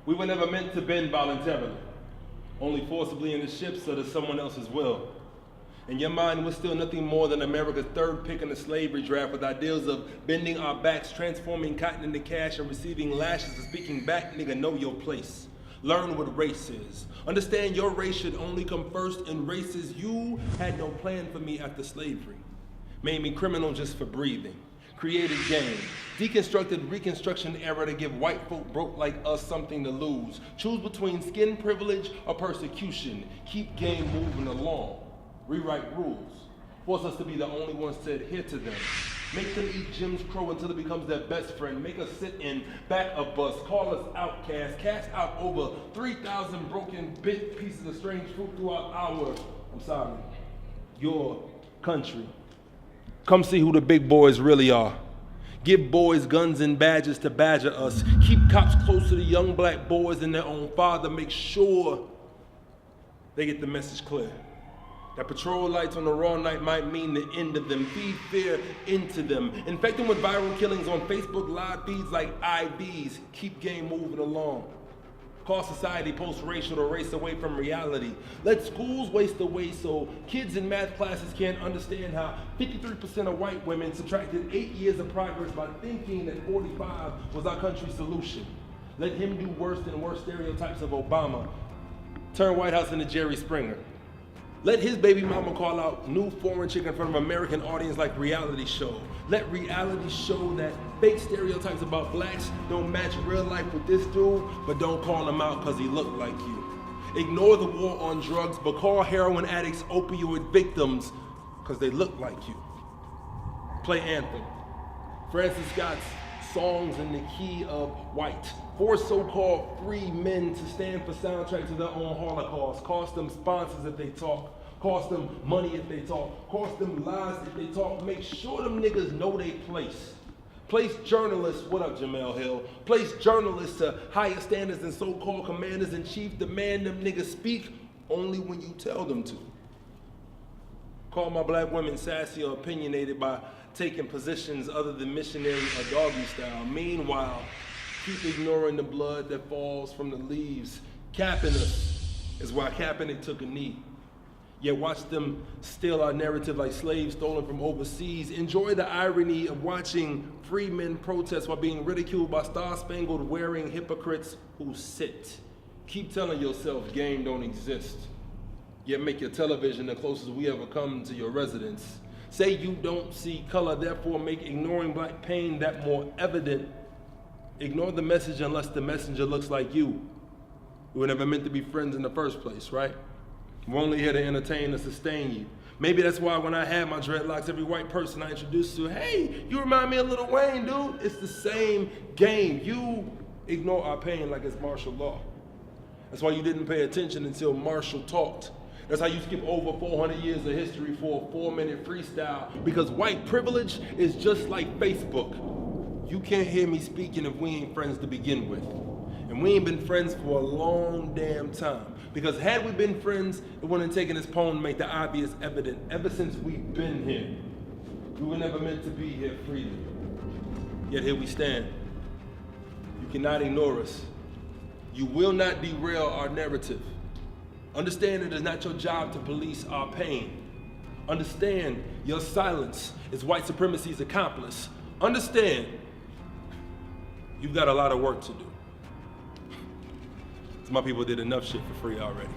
We were never meant to bend voluntarily, only forcibly in the ships under someone else's will. In your mind, we're still nothing more than America's third pick in the slavery draft, with ideals of bending our backs, transforming cotton into cash, and receiving lashes and speaking back. Nigga, know your place. Learn what race is. Understand your race should only come first in races. You had no plan for me after slavery. Made me criminal just for breathing. Created game. Deconstructed Reconstruction era to give white folk broke like us something to lose. Choose between skin privilege or persecution. Keep game moving along. Rewrite rules. Force us to be the only ones to adhere to them. Make them eat Jim's Crow until it becomes their best friend. Make us sit in back of us. Call us outcasts. Cast out over 3,000 broken bit pieces of strange fruit throughout your country. Come see who the big boys really are. Give boys guns and badges to badger us. Keep cops close to the young black boys and their own father. Make sure they get the message clear. That patrol lights on the raw night might mean the end of them. Feed fear into them. Infect them with viral killings on Facebook live feeds like IVs. Keep game moving along. Call society post-racial to race away from reality. Let schools waste away so kids in math classes can't understand how 53% of white women subtracted 8 years of progress by thinking that 45 was our country's solution. Let him do worse than worse stereotypes of Obama. Turn White House into Jerry Springer. Let his baby mama call out new foreign chick in front of an American audience like reality show. Let reality show that fake stereotypes about blacks don't match real life with this dude, but don't call him out because he looked like you. Ignore the war on drugs, but call heroin addicts opioid victims because they look like you. Play Anthem. Francis Scott's songs in the key of white. Force so-called free men to stand for soundtrack to their own Holocaust. Cost them sponsors if they talk. Cost them money if they talk. Cost them lies if they talk. Make sure them niggas know they place. Place journalists, what up Jamel Hill? Place journalists to higher standards than so-called commanders-in-chief. Demand them niggas speak only when you tell them to. Call my black women sassy or opinionated by taking positions other than missionary or doggy style. Meanwhile, keep ignoring the blood that falls from the leaves. Capping us is why Kaepernick took a knee. Yet watch them steal our narrative like slaves stolen from overseas. Enjoy the irony of watching free men protest while being ridiculed by star-spangled wearing hypocrites who sit. Keep telling yourself game don't exist. Yet make your television the closest we ever come to your residence. Say you don't see color, therefore make ignoring black pain that more evident. Ignore the message unless the messenger looks like you. We were never meant to be friends in the first place, right? We're only here to entertain and sustain you. Maybe that's why when I had my dreadlocks, every white person I introduced to, hey, you remind me of Lil Wayne, dude. It's the same game. You ignore our pain like it's martial law. That's why you didn't pay attention until Marshall talked. That's how you skip over 400 years of history for a 4-minute freestyle, because white privilege is just like Facebook. You can't hear me speaking if we ain't friends to begin with. And we ain't been friends for a long damn time. Because had we been friends, it wouldn't have taken this poem to make the obvious evident. Ever since we've been here, we were never meant to be here freely. Yet here we stand. You cannot ignore us. You will not derail our narrative. Understand it is not your job to police our pain. Understand your silence is white supremacy's accomplice. Understand you've got a lot of work to do. My people did enough shit for free already.